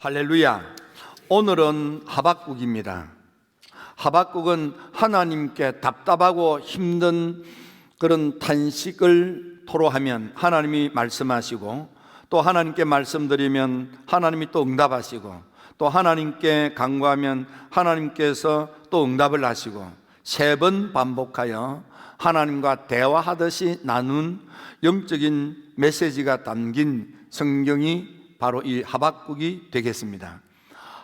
할렐루야. 오늘은 하박국입니다. 하박국은 하나님께 답답하고 힘든 그런 탄식을 토로하면 하나님이 말씀하시고, 또 하나님께 말씀드리면 하나님이 또 응답하시고, 또 하나님께 간구하면 하나님께서 또 응답을 하시고, 3번 반복하여 하나님과 대화하듯이 나눈 영적인 메시지가 담긴 성경이 바로 이 하박국이 되겠습니다.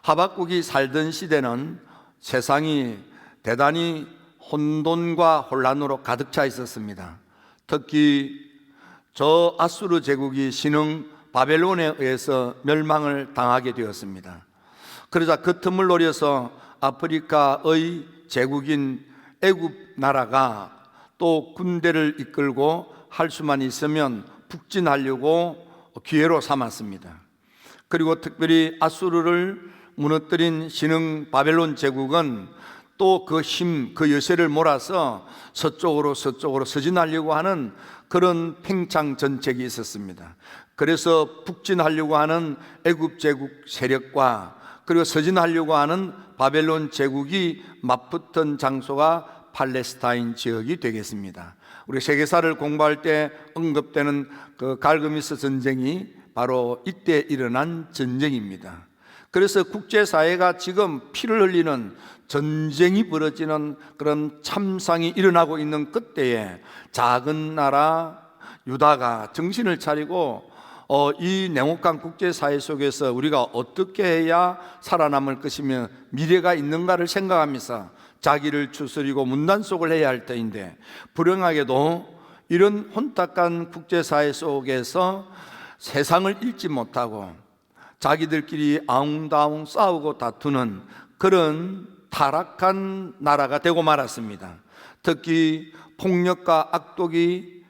하박국이 살던 시대는 세상이 대단히 혼돈과 혼란으로 가득 차 있었습니다. 특히 저 아수르 제국이 신흥 바벨론에 의해서 멸망을 당하게 되었습니다. 그러자 그 틈을 노려서 아프리카의 제국인 애굽 나라가 또 군대를 이끌고 할 수만 있으면 북진하려고 기회로 삼았습니다. 그리고 특별히 아수르를 무너뜨린 신흥 바벨론 제국은 또 그 힘, 그 여세를 몰아서 서쪽으로 서진하려고 하는 그런 팽창 전책이 있었습니다. 그래서 북진하려고 하는 애굽 제국 세력과 그리고 서진하려고 하는 바벨론 제국이 맞붙은 장소가 팔레스타인 지역이 되겠습니다. 우리 세계사를 공부할 때 언급되는 그 갈그미스 전쟁이 바로 이때 일어난 전쟁입니다. 그래서 국제사회가 지금 피를 흘리는 전쟁이 벌어지는 그런 참상이 일어나고 있는 그때에 작은 나라 유다가 정신을 차리고 이 냉혹한 국제사회 속에서 우리가 어떻게 해야 살아남을 것이며 미래가 있는가를 생각하면서 자기를 추스리고 문단속을 해야 할 때인데, 불행하게도 이런 혼탁한 국제사회 속에서 세상을 읽지 못하고 자기들끼리 아웅다웅 싸우고 다투는 그런 타락한 나라가 되고 말았습니다. 특히 폭력과 악독이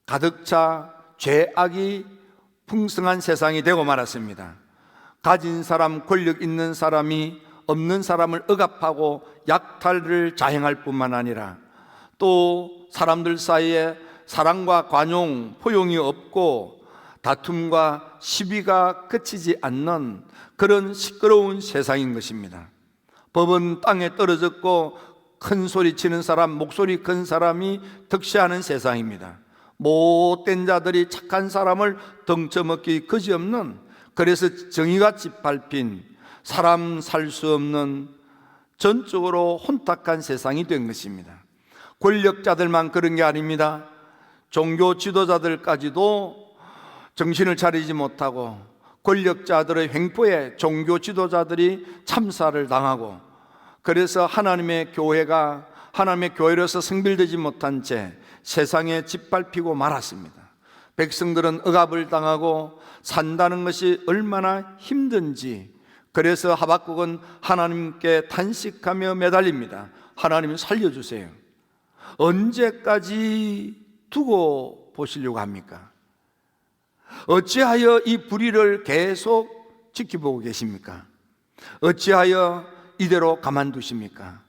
가득 차 죄악이 풍성한 세상이 되고 말았습니다. 가진 사람, 권력 있는 사람이 없는 사람을 억압하고 약탈을 자행할 뿐만 아니라 또 사람들 사이에 사랑과 관용, 포용이 없고 다툼과 시비가 그치지 않는 그런 시끄러운 세상인 것입니다. 법은 땅에 떨어졌고 큰 소리 치는 사람, 목소리 큰 사람이 득세하는 세상입니다. 못된 자들이 착한 사람을 덩쳐먹기 그지없는, 그래서 정의가 짓밟힌, 사람 살 수 없는 전적으로 혼탁한 세상이 된 것입니다. 권력자들만 그런 게 아닙니다. 종교 지도자들까지도 정신을 차리지 못하고 권력자들의 횡포에 종교 지도자들이 참사를 당하고, 그래서 하나님의 교회가 하나님의 교회로서 성별되지 못한 채 세상에 짓밟히고 말았습니다. 백성들은 억압을 당하고 산다는 것이 얼마나 힘든지, 그래서 하박국은 하나님께 탄식하며 매달립니다. 하나님 살려주세요. 언제까지 두고 보시려고 합니까? 어찌하여 이 불의를 계속 지켜보고 계십니까? 어찌하여 이대로 가만두십니까?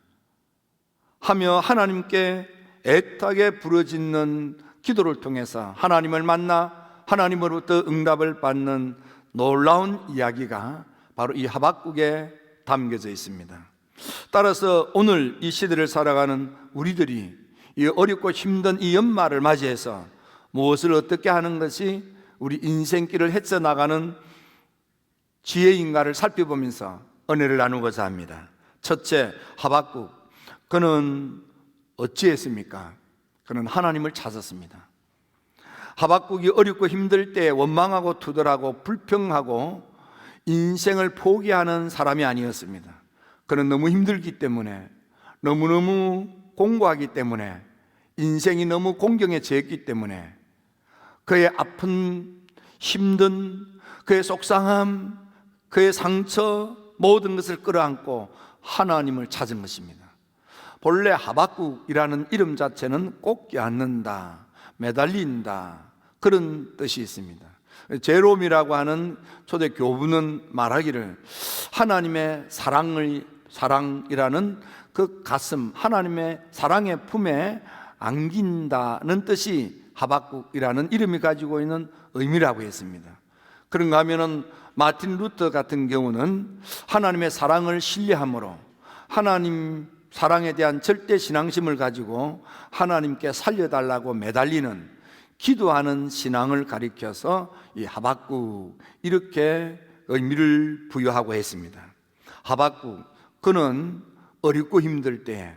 하며 하나님께 애타게 부르짖는 기도를 통해서 하나님을 만나 하나님으로부터 응답을 받는 놀라운 이야기가 바로 이 하박국에 담겨져 있습니다. 따라서 오늘 이 시대를 살아가는 우리들이 이 어렵고 힘든 이 연말을 맞이해서 무엇을 어떻게 하는 것이 우리 인생길을 헤쳐나가는 지혜인가를 살펴보면서 은혜를 나누고자 합니다. 첫째, 하박국, 그는 어찌했습니까? 그는 하나님을 찾았습니다. 하박국이 어렵고 힘들 때 원망하고 투덜하고 불평하고 인생을 포기하는 사람이 아니었습니다. 그는 너무 힘들기 때문에, 너무너무 공고하기 때문에, 인생이 너무 공경에 처했기 때문에 그의 아픈, 힘든, 그의 속상함, 그의 상처, 모든 것을 끌어안고 하나님을 찾은 것입니다. 본래 하박국이라는 이름 자체는 꽂기 않는다, 매달린다, 그런 뜻이 있습니다. 제롬이라고 하는 초대 교부는 말하기를 하나님의 사랑이라는 그 가슴, 하나님의 사랑의 품에 안긴다는 뜻이 하박국이라는 이름이 가지고 있는 의미라고 했습니다. 그런가 하면은 마틴 루터 같은 경우는 하나님의 사랑을 신뢰함으로 하나님 사랑에 대한 절대 신앙심을 가지고 하나님께 살려달라고 매달리는 기도하는 신앙을 가리켜서 이 하박국 이렇게 의미를 부여하고 했습니다. 하박국, 그는 어렵고 힘들 때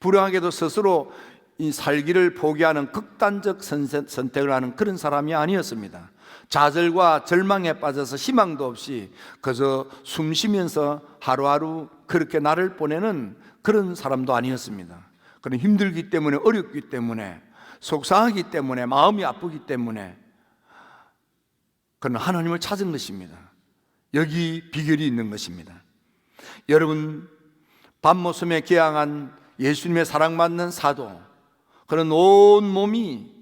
불행하게도 스스로 이 살기를 포기하는 극단적 선택을 하는 그런 사람이 아니었습니다. 좌절과 절망에 빠져서 희망도 없이 그저 숨 쉬면서 하루하루 그렇게 날을 보내는 그런 사람도 아니었습니다. 그는 힘들기 때문에, 어렵기 때문에, 속상하기 때문에, 마음이 아프기 때문에 그는 하나님을 찾은 것입니다. 여기 비결이 있는 것입니다. 여러분, 밤모섬에 기양한 예수님의 사랑받는 사도, 그는 온 몸이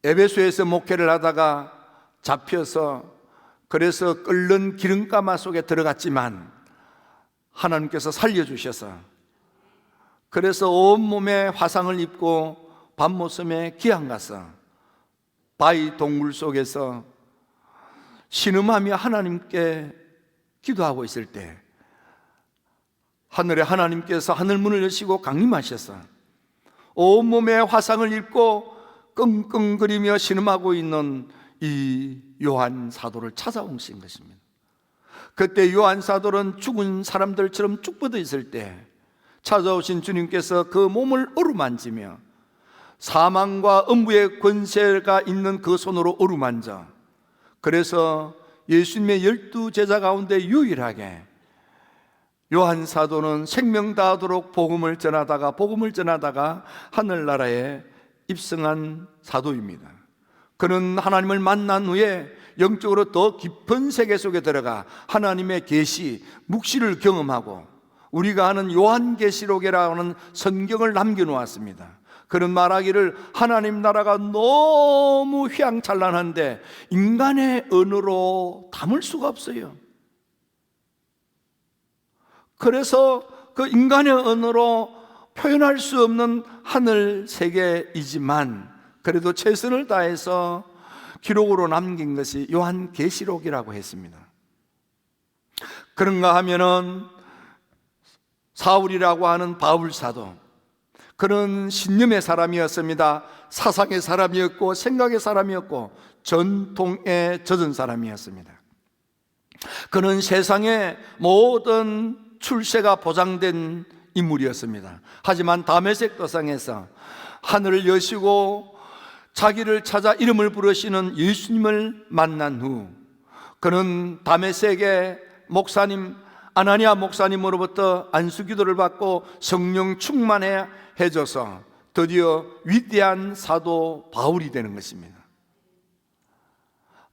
에베소에서 목회를 하다가 잡혀서 그래서 끓는 기름가마 속에 들어갔지만 하나님께서 살려주셔서 그래서 온몸에 화상을 입고 밤모섬에 기양가서 바위 동굴 속에서 신음하며 하나님께 기도하고 있을 때 하늘에 하나님께서 하늘문을 여시고 강림하셔서 온몸에 화상을 입고 끙끙거리며 신음하고 있는 이 요한 사도를 찾아오신 것입니다. 그때 요한 사도는 죽은 사람들처럼 쭉 뻗어 있을 때 찾아오신 주님께서 그 몸을 어루만지며 사망과 음부의 권세가 있는 그 손으로 어루만져, 그래서 예수님의 12제자 가운데 유일하게 요한 사도는 생명 다하도록 복음을 전하다가 하늘나라에 입성한 사도입니다. 그는 하나님을 만난 후에 영적으로 더 깊은 세계 속에 들어가 하나님의 계시, 묵시를 경험하고 우리가 아는 요한계시록이라고 하는 성경을 남겨놓았습니다. 그는 말하기를 하나님 나라가 너무 휘황찬란한데 인간의 언어로 담을 수가 없어요. 그래서 그 인간의 언어로 표현할 수 없는 하늘 세계이지만 그래도 최선을 다해서 기록으로 남긴 것이 요한계시록이라고 했습니다. 그런가 하면은 사울이라고 하는 바울 사도, 그는 신념의 사람이었습니다. 사상의 사람이었고 생각의 사람이었고 전통에 젖은 사람이었습니다. 그는 세상의 모든 출세가 보장된 인물이었습니다. 하지만 다메섹 도상에서 하늘을 여시고 자기를 찾아 이름을 부르시는 예수님을 만난 후 그는 다메섹의 목사님 아나니아 목사님으로부터 안수기도를 받고 성령 충만해져서 드디어 위대한 사도 바울이 되는 것입니다.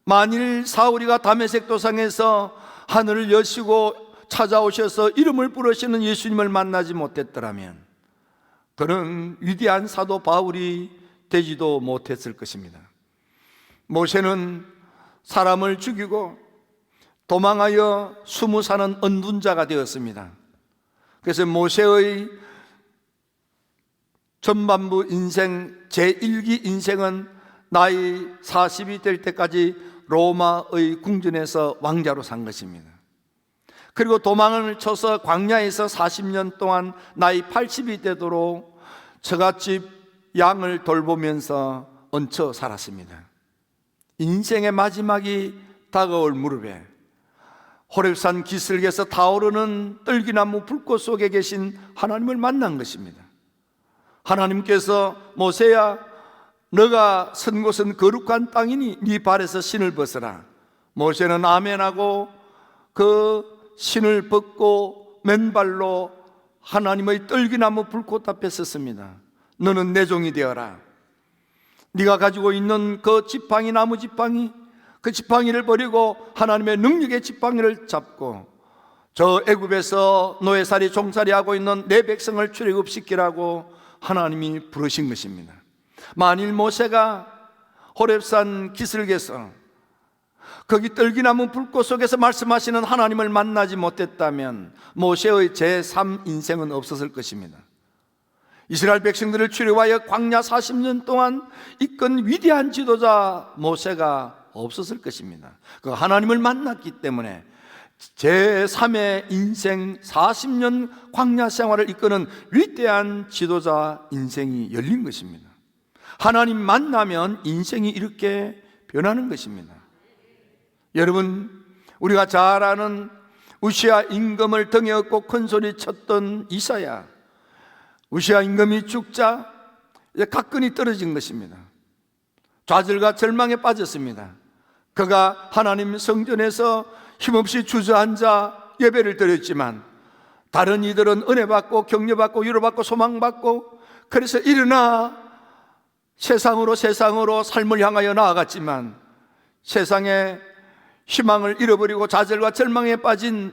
만일 사울이가 다메섹 도상에서 하늘을 여시고 찾아오셔서 이름을 부르시는 예수님을 만나지 못했더라면 그는 위대한 사도 바울이 되지도 못했을 것입니다. 모세는 사람을 죽이고 도망하여 숨어 사는 언둔자가 되었습니다. 그래서 모세의 전반부 인생 제1기 인생은 나이 40이 될 때까지 로마의 궁전에서 왕자로 산 것입니다. 그리고 도망을 쳐서 광야에서 40년 동안 나이 80이 되도록 처갓집 양을 돌보면서 얹혀 살았습니다. 인생의 마지막이 다가올 무렵에 호렙산 기슭에서 타오르는 떨기나무 불꽃 속에 계신 하나님을 만난 것입니다. 하나님께서 모세야, 너가 선 곳은 거룩한 땅이니 네 발에서 신을 벗어라. 모세는 아멘하고 그 신을 벗고 맨발로 하나님의 떨기나무 불꽃 앞에 섰습니다. 너는 내 종이 되어라. 네가 가지고 있는 그 지팡이, 나무 지팡이, 그 지팡이를 버리고 하나님의 능력의 지팡이를 잡고 저 애굽에서 노예살이 종살이 하고 있는 내 백성을 출애굽시키라고 하나님이 부르신 것입니다. 만일 모세가 호렙산 기슭에서 거기 떨기나무 불꽃 속에서 말씀하시는 하나님을 만나지 못했다면 모세의 제3 인생은 없었을 것입니다. 이스라엘 백성들을 출애굽하여 광야 40년 동안 이끈 위대한 지도자 모세가 없었을 것입니다. 그 하나님을 만났기 때문에 제3의 인생 40년 광야 생활을 이끄는 위대한 지도자 인생이 열린 것입니다. 하나님 만나면 인생이 이렇게 변하는 것입니다. 여러분, 우리가 잘 아는 우시아 임금을 등에 업고 큰 소리 쳤던 이사야, 우시아 임금이 죽자 이제 각근이 떨어진 것입니다. 좌절과 절망에 빠졌습니다. 그가 하나님 성전에서 힘없이 주저앉아 예배를 드렸지만 다른 이들은 은혜 받고 격려 받고 위로 받고 소망 받고, 그래서 일어나 세상으로 삶을 향하여 나아갔지만 세상에 희망을 잃어버리고 좌절과 절망에 빠진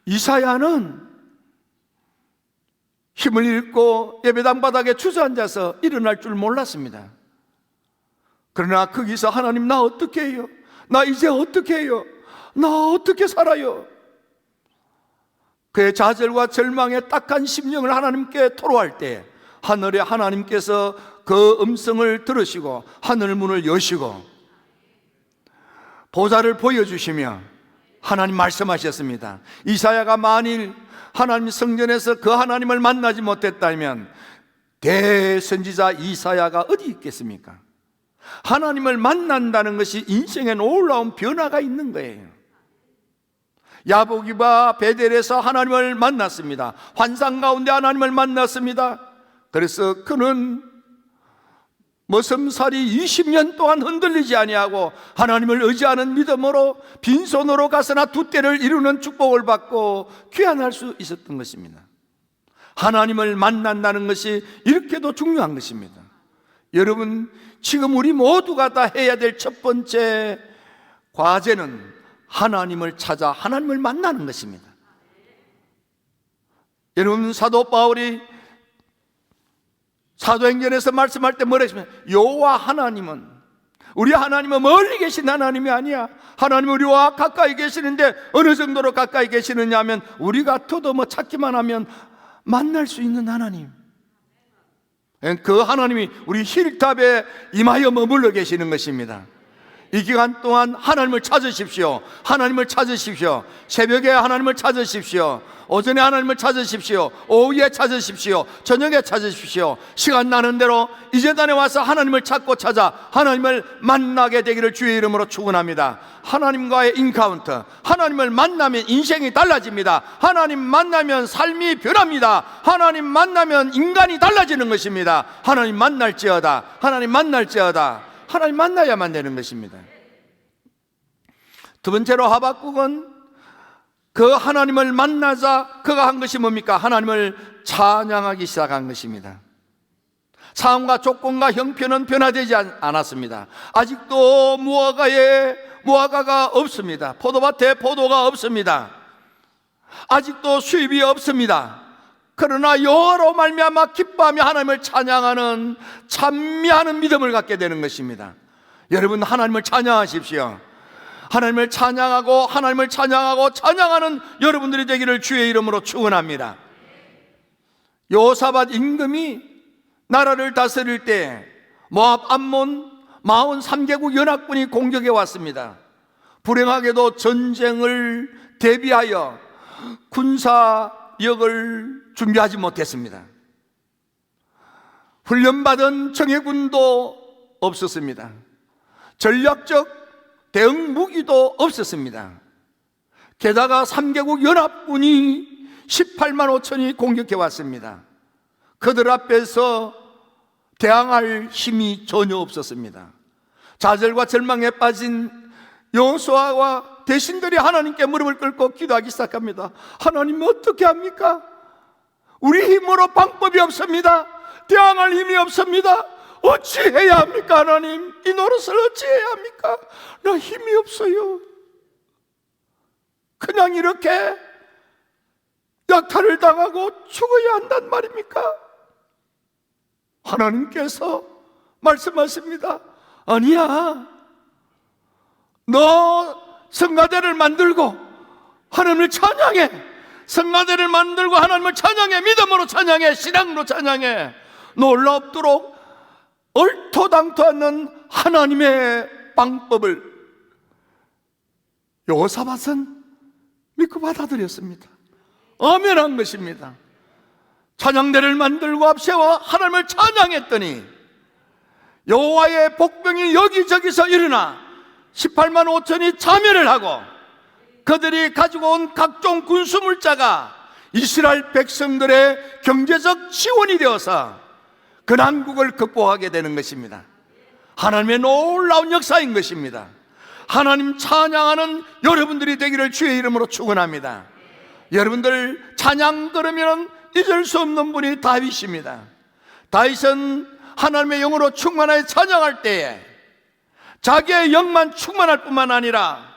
이사야는 힘을 잃고 예배당 바닥에 주저앉아서 일어날 줄 몰랐습니다. 그러나 거기서 하나님, 나 어떻게 해요? 나 이제 어떻게 해요? 나 어떻게 살아요? 그의 좌절과 절망의 딱한 심령을 하나님께 토로할 때 하늘의 하나님께서 그 음성을 들으시고 하늘 문을 여시고 보좌를 보여주시며 하나님 말씀하셨습니다. 이사야가 만일 하나님 성전에서 그 하나님을 만나지 못했다면 대선지자 이사야가 어디 있겠습니까? 하나님을 만난다는 것이 인생에 놀라운 변화가 있는 거예요. 야복이와 베델에서 하나님을 만났습니다. 환상 가운데 하나님을 만났습니다. 그래서 그는 머슴살이 20년 동안 흔들리지 아니하고 하나님을 의지하는 믿음으로 빈손으로 가서나 두 때를 이루는 축복을 받고 귀환할 수 있었던 것입니다. 하나님을 만난다는 것이 이렇게도 중요한 것입니다. 여러분, 지금 우리 모두가 다 해야 될 첫 번째 과제는 하나님을 찾아 하나님을 만나는 것입니다. 여러분, 사도 바울이 사도행전에서 말씀할 때 뭐라 했습니까? 여호와 하나님은, 우리 하나님은 멀리 계신 하나님이 아니야. 하나님은 우리와 가까이 계시는데 어느 정도로 가까이 계시느냐 하면 우리가 더듬어 찾기만 하면 만날 수 있는 하나님, 그 하나님이 우리 힐탑에 임하여 머물러 계시는 것입니다. 이 기간 동안 하나님을 찾으십시오. 하나님을 찾으십시오. 새벽에 하나님을 찾으십시오. 오전에 하나님을 찾으십시오. 오후에 찾으십시오. 저녁에 찾으십시오. 시간 나는 대로 이 재단에 와서 하나님을 찾고 찾아 하나님을 만나게 되기를 주의 이름으로 축원합니다. 하나님과의 인카운터, 하나님을 만나면 인생이 달라집니다. 하나님 만나면 삶이 변합니다. 하나님 만나면 인간이 달라지는 것입니다. 하나님 만날지어다, 하나님 만날지어다. 하나님 만나야만 되는 것입니다. 두 번째로 하박국은 그 하나님을 만나자 그가 한 것이 뭡니까? 하나님을 찬양하기 시작한 것입니다. 상황과 조건과 형편은 변화되지 않았습니다. 아직도 무화과에 무화과가 없습니다. 포도밭에 포도가 없습니다. 아직도 수입이 없습니다. 그러나 여호와로 말미암아 기뻐하며 하나님을 찬양하는 찬미하는 믿음을 갖게 되는 것입니다. 여러분, 하나님을 찬양하십시오. 하나님을 찬양하고 하나님을 찬양하고 찬양하는 여러분들이 되기를 주의 이름으로 축원합니다. 여호사밧 임금이 나라를 다스릴 때 모압, 암몬, 마온 3개국 연합군이 공격해 왔습니다. 불행하게도 전쟁을 대비하여 군사력을 준비하지 못했습니다. 훈련받은 정예군도 없었습니다. 전략적 대응 무기도 없었습니다. 게다가 3개국 연합군이 18만 5천이 공격해 왔습니다. 그들 앞에서 대항할 힘이 전혀 없었습니다. 좌절과 절망에 빠진 여호수아와 대신들이 하나님께 무릎을 꿇고 기도하기 시작합니다. 하나님, 어떻게 합니까? 우리 힘으로 방법이 없습니다. 대항할 힘이 없습니다. 어찌해야 합니까? 하나님, 이 노릇을 어찌해야 합니까? 나 힘이 없어요. 그냥 이렇게 약탈을 당하고 죽어야 한단 말입니까? 하나님께서 말씀하십니다. 아니야, 너 성가대를 만들고 하나님을 찬양해. 성가대를 만들고 하나님을 찬양해. 믿음으로 찬양해. 신앙으로 찬양해. 놀랍도록 얼토당토 않는 하나님의 방법을 여호사밧은 믿고 받아들였습니다. 엄연한 것입니다. 찬양대를 만들고 앞세워 하나님을 찬양했더니 여호와의 복병이 여기저기서 일어나 18만 5천이 자멸을 하고 그들이 가지고 온 각종 군수물자가 이스라엘 백성들의 경제적 지원이 되어서 그 난국을 극복하게 되는 것입니다. 하나님의 놀라운 역사인 것입니다. 하나님 찬양하는 여러분들이 되기를 주의 이름으로 축원합니다. 여러분들 찬양 들으면 잊을 수 없는 분이 다윗입니다. 다윗은 하나님의 영으로 충만하여 찬양할 때에 자기의 영만 충만할 뿐만 아니라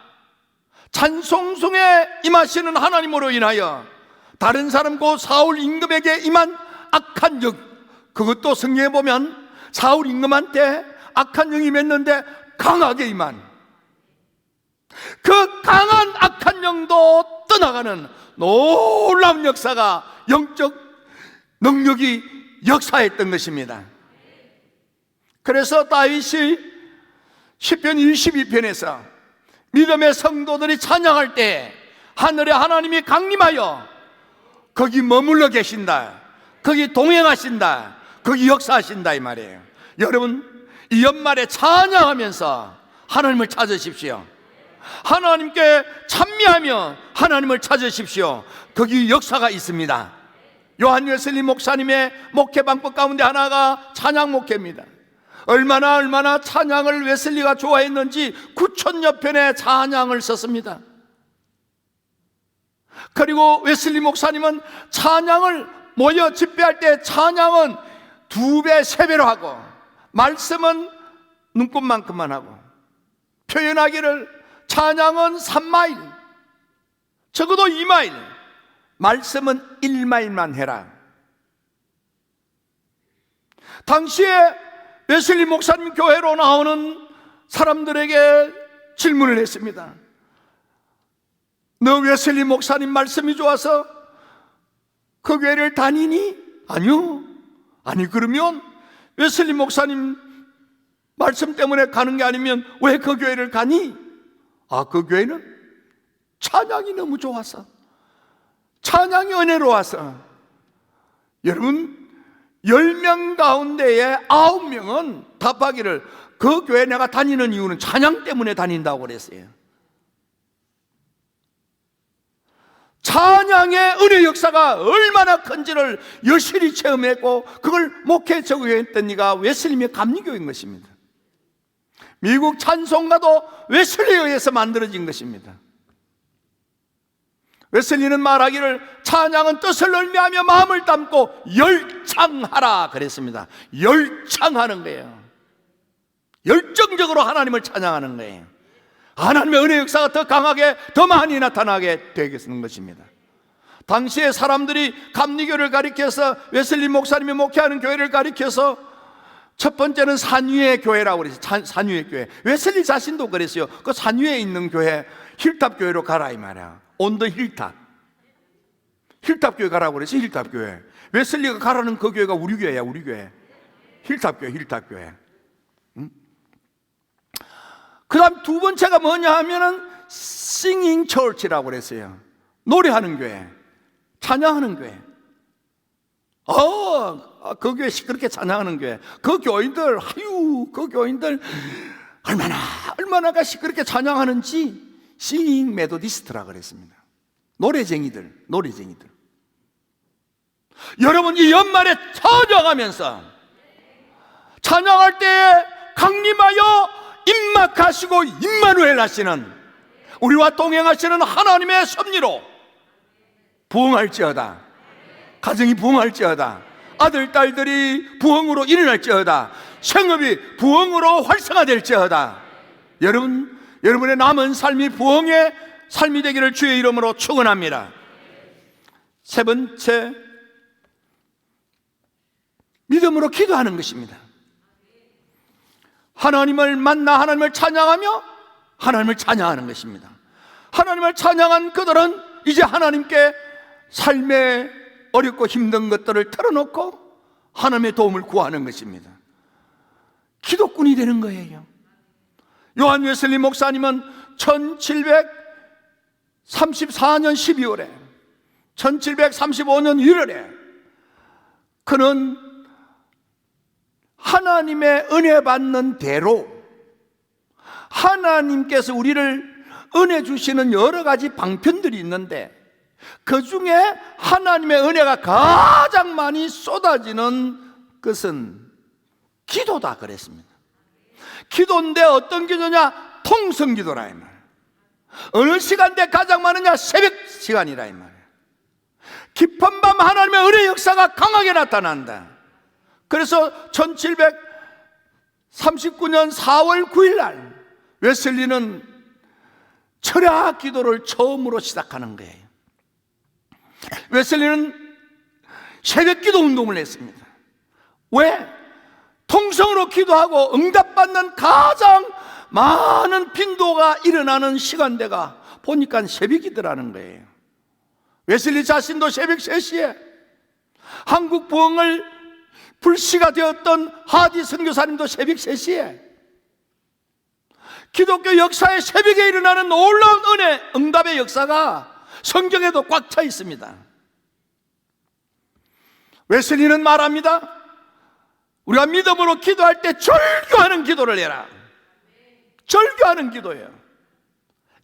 찬송송에 임하시는 하나님으로 인하여 다른 사람 곧 사울 임금에게 임한 악한 영, 그것도 성경에 보면 사울 임금한테 악한 영이 맺는데 강하게 임한 그 강한 악한 영도 떠나가는 놀라운 역사가, 영적 능력이 역사했던 것입니다. 그래서 다윗이 시편 22편에서 믿음의 성도들이 찬양할 때 하늘에 하나님이 강림하여 거기 머물러 계신다, 거기 동행하신다, 거기 역사하신다 이 말이에요. 여러분, 이 연말에 찬양하면서 하나님을 찾으십시오. 하나님께 찬미하며 하나님을 찾으십시오. 거기 역사가 있습니다. 요한 웨슬리 목사님의 목회 방법 가운데 하나가 찬양 목회입니다. 얼마나 찬양을 웨슬리가 좋아했는지 9,000여 편의 찬양을 썼습니다. 그리고 웨슬리 목사님은 찬양을 모여 집회할 때 찬양은 2배, 3배로 하고 말씀은 눈꽃만큼만 하고 표현하기를 찬양은 3마일, 적어도 2마일, 말씀은 1마일만 해라. 당시에 웨슬리 목사님 교회로 나오는 사람들에게 질문을 했습니다. 너 웨슬리 목사님 말씀이 좋아서 그 교회를 다니니? 아니요. 아니 그러면 웨슬리 목사님 말씀 때문에 가는 게 아니면 왜 그 교회를 가니? 아, 그 교회는 찬양이 너무 좋아서, 찬양이 은혜로워서. 여러분, 10명 가운데에 9명은 답하기를 그 교회 내가 다니는 이유는 찬양 때문에 다닌다고 그랬어요. 찬양의 은혜 역사가 얼마나 큰지를 여실히 체험했고 그걸 목회에 적용했던 이가 웨슬리의 감리교인 것입니다. 미국 찬송가도 웨슬리에 의해서 만들어진 것입니다. 웨슬리는 말하기를 찬양은 뜻을 열매하며 마음을 담고 열창하라 그랬습니다. 열창하는 거예요. 열정적으로 하나님을 찬양하는 거예요. 하나님의 은혜 역사가 더 강하게, 더 많이 나타나게 되겠는 것입니다. 당시에 사람들이 감리교를 가리켜서, 웨슬리 목사님이 목회하는 교회를 가리켜서 첫 번째는 산 위의 교회라고 그랬어요. 산 위의 교회. 웨슬리 자신도 그랬어요. 그 산 위에 있는 교회, 힐탑 교회로 가라 이 말이야. 온 더 힐탑. 힐탑 교회 가라고 그랬어요. 힐탑 교회. 웨슬리가 가라는 그 교회가 우리 교회야, 우리 교회. 힐탑 교회, 힐탑 교회. 그 다음 두 번째가 뭐냐 하면은 singing church라고 그랬어요. 노래하는 교회, 찬양하는 교회. 그 교회 시끄럽게 찬양하는 교회. 그 교인들, 그 교인들 얼마나가 시끄럽게 찬양하는지 singing methodist라고 그랬습니다. 노래쟁이들. 여러분, 이 연말에 찬양하면서 찬양할 때에 강림하여 임막하시고 임마누엘 하시는, 우리와 동행하시는 하나님의 섭리로 부흥할지어다. 가정이 부흥할지어다. 아들, 딸들이 부흥으로 일어날지어다. 생업이 부흥으로 활성화될지어다. 여러분의 남은 삶이 부흥의 삶이 되기를 주의 이름으로 축원합니다. 세 번째, 믿음으로 기도하는 것입니다. 하나님을 만나 하나님을 찬양하며 하나님을 찬양하는 것입니다. 하나님을 찬양한 그들은 이제 하나님께 삶의 어렵고 힘든 것들을 털어놓고 하나님의 도움을 구하는 것입니다. 기도꾼이 되는 거예요. 요한 웨슬리 목사님은 34년 12월에 1735년 1월에 그는 하나님의 은혜 받는 대로 하나님께서 우리를 은혜 주시는 여러 가지 방편들이 있는데 그 중에 하나님의 은혜가 가장 많이 쏟아지는 것은 기도다 그랬습니다. 기도인데 어떤 기도냐? 통성기도라 이 말. 어느 시간대 가장 많으냐? 새벽 시간이라 이 말이에요. 깊은 밤 하나님의 은혜 역사가 강하게 나타난다. 그래서 1739년 4월 9일 날 웨슬리는 철야 기도를 처음으로 시작하는 거예요. 웨슬리는 새벽 기도 운동을 했습니다. 왜? 통성으로 기도하고 응답받는 가장 많은 빈도가 일어나는 시간대가 보니까 새벽이더라는 거예요. 웨슬리 자신도 새벽 3시에 한국 부흥을 불씨가 되었던 하디 선교사님도 새벽 3시에 기독교 역사의 새벽에 일어나는 놀라운 은혜, 응답의 역사가 성경에도 꽉 차 있습니다. 웨슬리는 말합니다. 우리가 믿음으로 기도할 때 절규하는 기도를 해라. 절규하는 기도예요.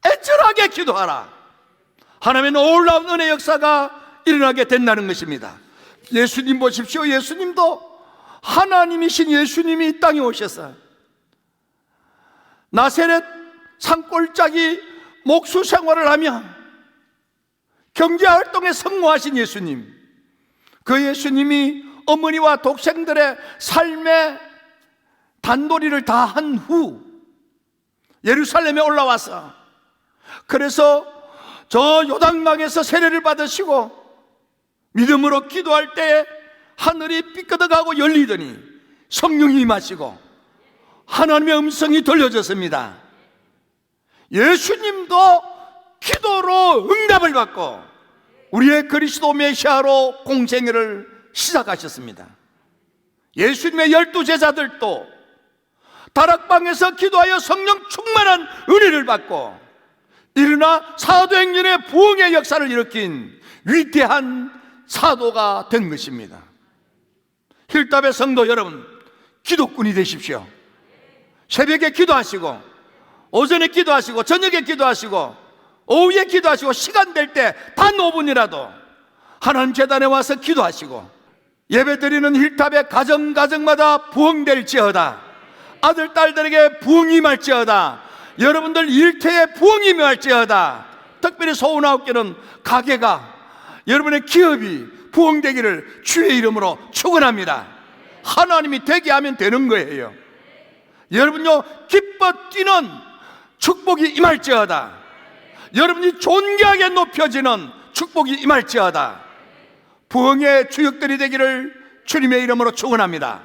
애절하게 기도하라. 하나님의 놀라운 은혜 역사가 일어나게 된다는 것입니다. 예수님 보십시오. 예수님도 하나님이신 예수님이 이 땅에 오셔서 나세렛 산골짜기 목수 생활을 하며 경제활동에 성공하신 예수님, 그 예수님이 어머니와 독생들의 삶의 단도리를 다 한 후 예루살렘에 올라와서 그래서 저 요단강에서 세례를 받으시고 믿음으로 기도할 때 하늘이 삐끄덕하고 열리더니 성령이 임하시고 하나님의 음성이 들려졌습니다. 예수님도 기도로 응답을 받고 우리의 그리스도 메시아로 공생애를 시작하셨습니다. 예수님의 12제자들도 다락방에서 기도하여 성령 충만한 은혜를 받고 일어나 사도행전의 부흥의 역사를 일으킨 위대한 사도가 된 것입니다. 힐답의 성도 여러분, 기도꾼이 되십시오. 새벽에 기도하시고 오전에 기도하시고 저녁에 기도하시고 오후에 기도하시고 시간 될 때 단 5분이라도 하나님 재단에 와서 기도하시고 예배드리는 힐탑의 가정마다 부흥될지어다. 아들 딸들에게 부흥이 임할지어다. 여러분들 일터에 부흥이 임할지어다. 특별히 소원아홉개는 가게가 여러분의 기업이 부흥되기를 주의 이름으로 축원합니다. 하나님이 되게 하면 되는 거예요. 여러분요 기뻐 뛰는 축복이 임할지어다. 여러분이 존귀하게 높여지는 축복이 임할지어다. 부흥의 주역들이 되기를 주님의 이름으로 축원합니다.